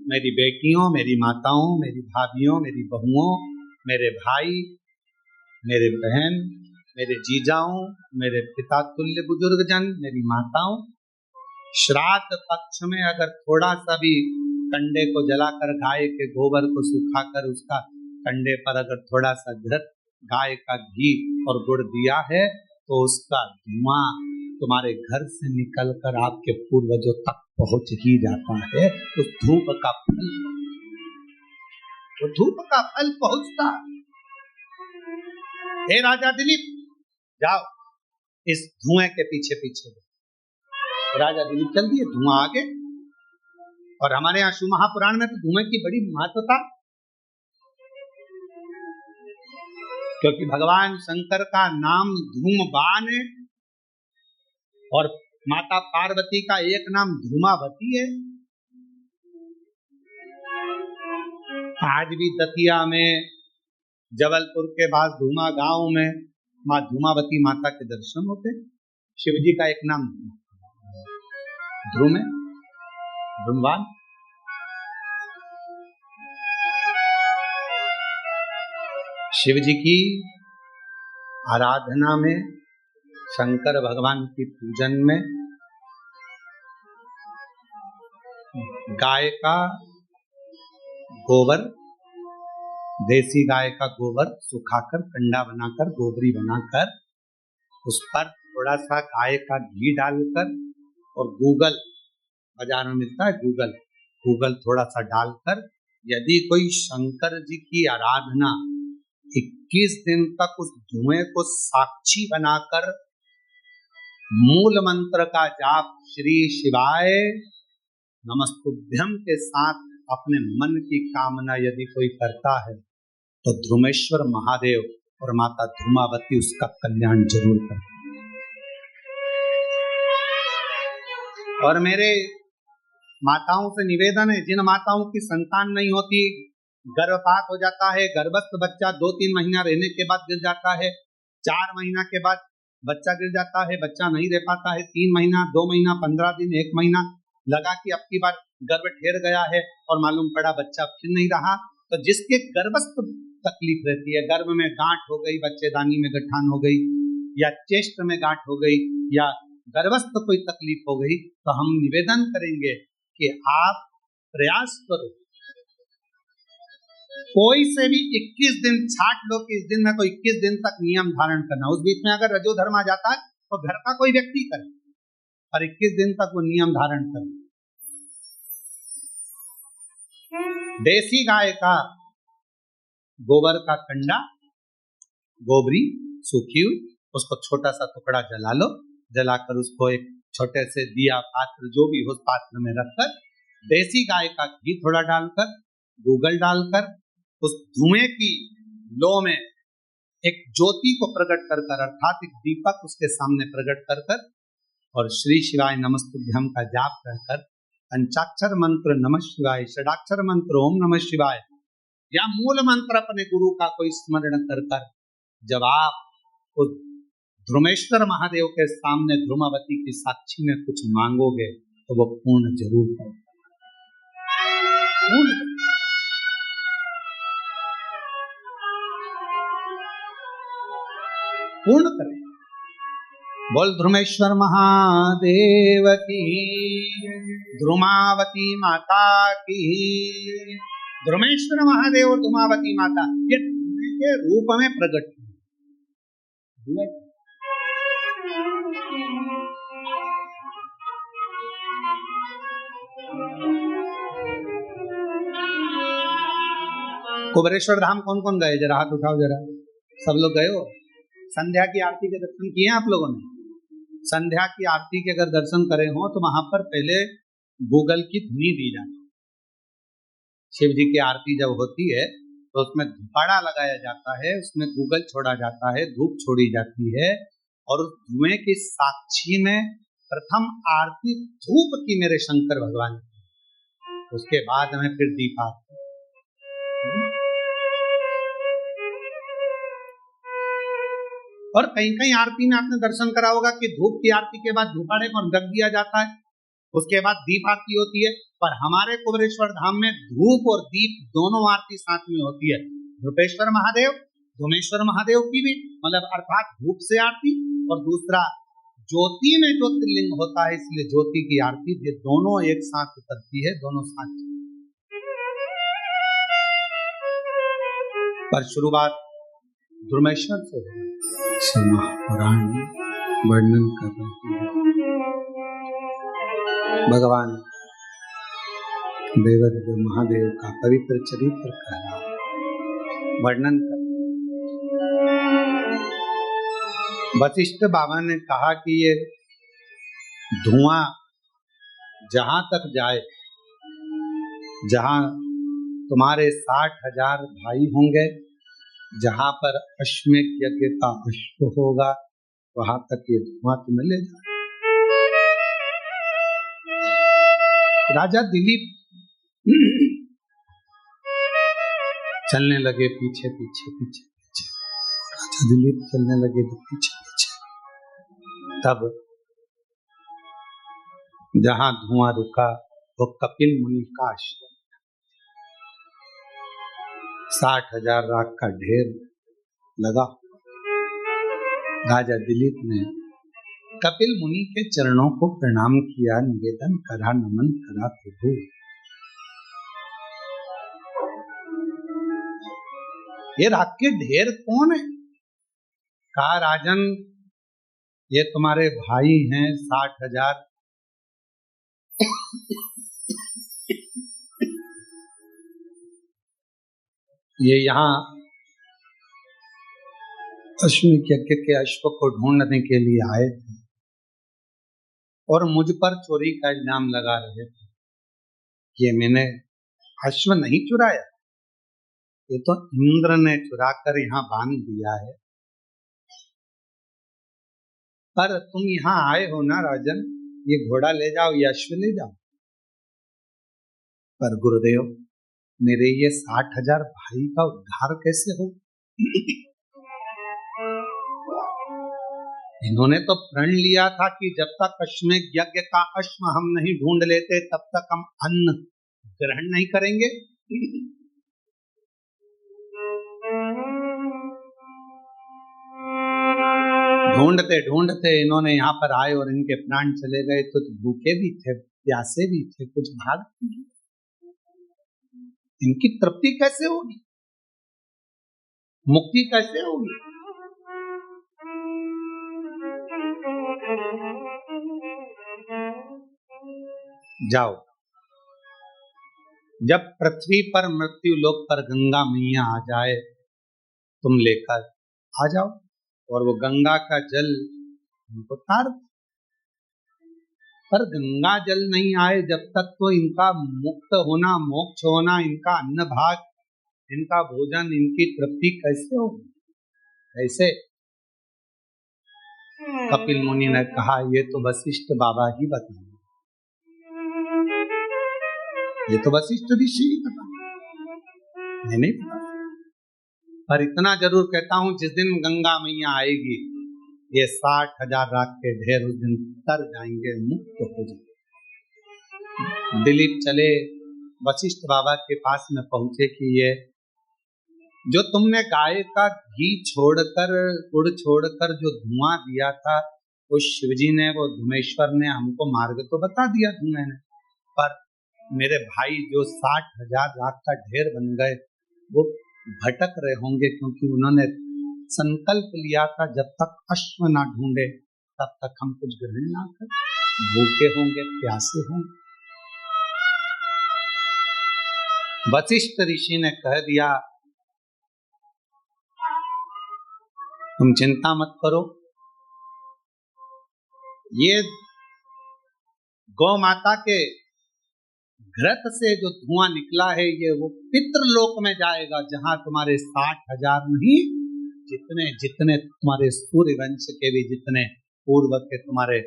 मेरी बेटियों, मेरी माताओं, मेरी भाभियों, मेरी बहुओं, मेरे भाई, मेरे बहन, मेरे जीजाओं, मेरे पिता तुल्य बुजुर्गजन, मेरी माताओं, श्राद्ध पक्ष में अगर थोड़ा सा भी कंडे को जलाकर गाय के गोबर को सुखाकर उसका कंडे पर अगर थोड़ा सा घृत गाय का घी और गुड़ दिया है तो उसका धुआं तुम्हारे घर से निकलकर आपके पूर्वजों तक पहुंच ही जाता है। उस धूप का फल, वो धूप का फल पहुंचता। हे राजा दिलीप, जाओ इस धुएं के पीछे पीछे। राजा दिलीप चल दिए, धुआं आगे। और हमारे यहाँ शिव महापुराण में तो धुएं की बड़ी महत्वता, क्योंकि भगवान शंकर का नाम धूमवान है और माता पार्वती का एक नाम धूमावती है। आज भी दतिया में, जबलपुर के पास धूमा गांव में माँ धूमावती माता के दर्शन होते। शिव जी का एक नाम ध्रुव है, धूमवान। शिव जी की आराधना में, शंकर भगवान की पूजन में गाय का गोबर, देसी गाय का गोबर सुखाकर कंडा बनाकर गोबरी बनाकर उस पर थोड़ा सा गाय का घी डालकर और गूगल, बाजार में मिलता है गूगल थोड़ा सा डालकर, यदि कोई शंकर जी की आराधना 21 दिन तक उस धुएं को साक्षी बनाकर मूल मंत्र का जाप श्री शिवाय नमस्तुभ्यम के साथ अपने मन की कामना यदि कोई करता है तो ध्रुमेश्वर महादेव और माता धूमावती उसका कल्याण जरूर करते। और मेरे माताओं से निवेदन है, जिन माताओं की संतान नहीं होती, गर्भपात हो जाता है, गर्भस्थ बच्चा 2-3 महीना रहने के बाद गिर जाता है, 4 महीना के बाद बच्चा गिर जाता है, बच्चा नहीं रह पाता है, 3 महीना, 2 महीना, 15 दिन, 1 महीना लगा कि अब की बार गर्भ ठहर गया है और मालूम पड़ा बच्चा फिर नहीं रहा, तो जिसके गर्भस्थ तकलीफ रहती है, गर्भ में गांठ हो गई, बच्चेदानी में गठान हो गई या चेस्ट में गांठ हो गई या गर्भस्थ कोई तकलीफ हो गई, तो हम निवेदन करेंगे कि आप प्रयास करो, कोई से भी 21 दिन छाट लो कि इस दिन में कोई 21 दिन तक नियम धारण करना। उस बीच में अगर रजोधर्म आ जाता है तो घर का कोई व्यक्ति करे, और 21 दिन तक वो नियम धारण करे। देसी गाय का गोबर का कंडा, गोबरी सूखी हुई, उसको छोटा सा टुकड़ा जला लो, जलाकर उसको एक छोटे से दिया पात्र जो भी हो उस पात्र में रखकर देसी गाय का घी थोड़ा डालकर, गूगल डालकर उस धुएं की लो में एक ज्योति को प्रकट कर कर, अर्थात एक दीपक उसके सामने प्रकट कर कर, और श्री शिवाय नमस्तुभ्यम का जाप कर कर, पंचाक्षर मंत्र नमः शिवाय, षडाक्षर मंत्र ओम नमः शिवाय या मूल मंत्र अपने गुरु का कोई स्मरण कर कर जब आप उस ध्रुमेश्वर महादेव के सामने ध्रुमावती की साक्षी में कुछ मांगोगे तो वो पूर्ण जरूर होगा। पूर्ण करें। बोल ध्रुमेश्वर महादेव की, ध्रुमावती माता की। ध्रुमेश्वर महादेव और ध्रुमावती माता ये धुएं के रूप में प्रकट हुए। कुबेरेश्वर धाम कौन कौन गए? जरा हाथ उठाओ जरा। सब लोग गए हो? संध्या की आरती के दर्शन किए आप लोगों ने? संध्या की आरती के अगर दर्शन करे हो तो वहां पर पहले गूगल की धुनी दी जाती है। शिव जी की आरती जब होती है तो उसमें धुपाड़ा लगाया जाता है, उसमें गूगल छोड़ा जाता है, धूप छोड़ी जाती है, और उस धुएं की साक्षी में प्रथम आरती धूप की मेरे शंकर भगवान की, उसके बाद में फिर दीप आरती। और कहीं कहीं आरती में आपने दर्शन करा होगा कि धूप की आरती के बाद धूपाड़े को रख दिया जाता है, उसके बाद दीप आरती होती है। पर हमारे कुबेरेश्वर धाम में धूप और दीप दोनों आरती साथ में होती है। धूपेश्वर महादेव, धूमेश्वर महादेव की भी, मतलब अर्थात धूप से आरती, और दूसरा ज्योति में ज्योतिर्लिंग होता है इसलिए ज्योति की आरती, ये दोनों एक साथ उतरती है, दोनों साथ। पर शुरुआत धूमेश्वर से है। महापुराण वर्णन कर रहे हैं भगवान देवदेव महादेव का पवित्र चरित्र का वर्णन कर। वशिष्ठ बाबा ने कहा कि ये धुआं जहां तक जाए, जहां तुम्हारे 60,000 भाई होंगे, जहां पर अश्वमेध यज्ञ का अश्व होगा, वहां तक ये धुआं तुम्हें ले जाए। राजा दिलीप चलने लगे पीछे पीछे पीछे पीछे, राजा दिलीप चलने लगे तो पीछे पीछे। तब जहां धुआं रुका वो कपिल मुनि का आश्रम, 60,000 राख का ढेर लगा। राजा दिलीप ने कपिल मुनि के चरणों को प्रणाम किया, निवेदन करा, नमन करा, प्रभु ये राख के ढेर कौन है? कहा राजन ये तुम्हारे भाई हैं 60,000। ये यहाँ अश्वमेध यज्ञ के अश्व को ढूंढने के लिए आए थे और मुझ पर चोरी का इल्जाम लगा रहे थे। ये मैंने अश्व नहीं चुराया, ये तो इंद्र ने चुरा कर यहाँ बांध दिया है। पर तुम यहाँ आए हो ना राजन, ये घोड़ा ले जाओ, ये अश्व ले जाओ। पर गुरुदेव मेरे ये 60,000 भाई का उद्धार कैसे हो? इन्होंने तो प्रण लिया था कि जब तक अश्वमेध यज्ञ का अश्व हम नहीं ढूंढ लेते तब तक हम अन्न ग्रहण नहीं करेंगे। ढूंढते ढूंढते इन्होंने यहाँ पर आए और इनके प्राण चले गए। तो भूखे भी थे, प्यासे भी थे, कुछ भाग भी। इनकी तृप्ति कैसे होगी? मुक्ति कैसे होगी? जाओ जब पृथ्वी पर मृत्यु लोक पर गंगा मैया आ जाए, तुम लेकर आ जाओ और वो गंगा का जल उनको तार। पर गंगा जल नहीं आए जब तक तो इनका मुक्त होना, मोक्ष होना, इनका अन्न भाग, इनका भोजन, इनकी तृप्ति कैसे होगी? कैसे? कपिल मुनि ने कहा ये तो वशिष्ठ बाबा ही बताएंगे, ये तो वशिष्ठ ऋषि ही बताएंगे, मैं नहीं बता। पर इतना जरूर कहता हूं, जिस दिन गंगा मैया आएगी ये 60,000 राख के ढेर उस दिन तर जाएंगे, मुक्त हो जाएंगे। दिलीप चले वशिष्ठ बाबा के पास में पहुंचे कि ये जो तुमने गाय का घी छोड़कर, गुड़ छोड़कर जो धुआं दिया था, उस शिवजी ने, वो धुमेश्वर ने हमको मार्ग तो बता दिया धुएं ने, पर मेरे भाई जो 60,000 राख का ढेर बन गए वो भटक रहे होंगे, क्योंकि उन्होंने संकल्प लिया था जब तक अश्व ना ढूंढे तब तक हम कुछ ग्रहण ना कर, भूखे होंगे, प्यासे होंगे। वशिष्ठ ऋषि ने कह दिया तुम चिंता मत करो, ये गौ माता के घृत से जो धुआं निकला है ये वो पितृलोक में जाएगा, जहां तुम्हारे 60,000 नहीं, जितने जितने तुम्हारे सूर्य वंश के भी जितने पूर्व के तुम्हारे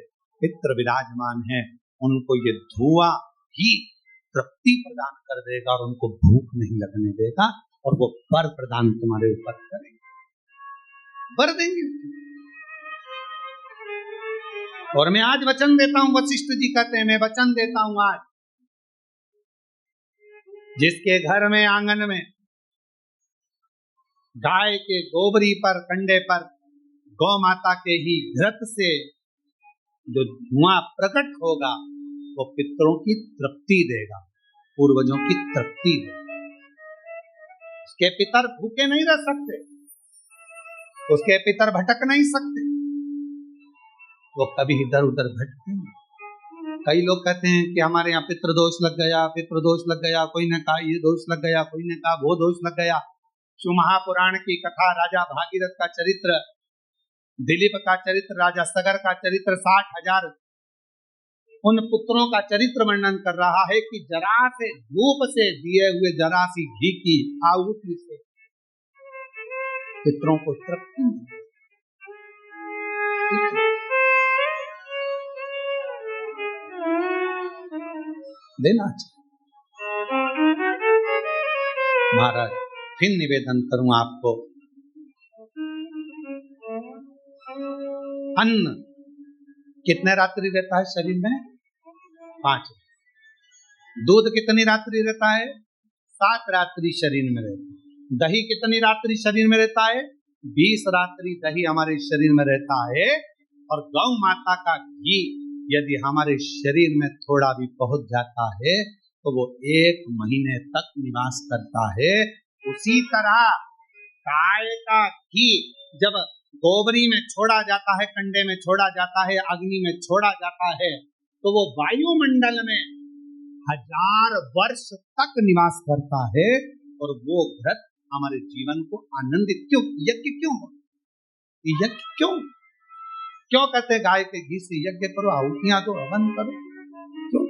पितृ विराजमान हैं, उनको ये धुआं ही तृप्ति प्रदान कर देगा और उनको भूख नहीं लगने देगा, और वो वर प्रदान तुम्हारे ऊपर करेंगे, वर देंगे। और मैं आज वचन देता हूं, वशिष्ठ जी कहते हैं मैं वचन देता हूं आज, जिसके घर में आंगन में गाय के गोबरी पर, कंडे पर गौ माता के ही घृत से जो धुआं प्रकट होगा वो पितरों की तृप्ति देगा, पूर्वजों की तृप्ति देगा। उसके पितर भूखे नहीं रह सकते, उसके पितर भटक नहीं सकते, वो कभी इधर उधर भटके नहीं। कई लोग कहते हैं कि हमारे यहाँ पितृ दोष लग गया, पितृ दोष लग गया, कोई ने कहा ये दोष लग गया, कोई ने कहा वो दोष लग गया। शिव महापुराण की कथा, राजा भागीरथ का चरित्र, दिलीप का चरित्र, राजा सगर का चरित्र, 60,000 उन पुत्रों का चरित्र वर्णन कर रहा है कि जरा से धूप से दिए हुए जरा सी घी की आहुति से पितरों को तृप्ति देना चाहिए। महाराज फिर निवेदन करूं आपको, अन्न कितने रात्रि रहता है शरीर में? 5। दूध कितनी रात्रि रहता है? 7 रात्रि शरीर में रहता है। दही कितनी रात्रि शरीर में रहता है? 20 रात्रि दही हमारे शरीर में रहता है। और गौ माता का घी यदि हमारे शरीर में थोड़ा भी पहुंच जाता है तो वो 1 महीने तक निवास करता है। उसी तरह गाय का घी जब गोबरी में छोड़ा जाता है, कंडे में छोड़ा जाता है, अग्नि में छोड़ा जाता है, तो वो वायुमंडल में 1000 वर्ष तक निवास करता है। और वो घृत हमारे जीवन को आनंदित क्यों, यज्ञ क्यों, यज्ञ क्यों कहते हैं गाय के घी से यज्ञ करो, आहुतियां दो, हवन करो, क्यों?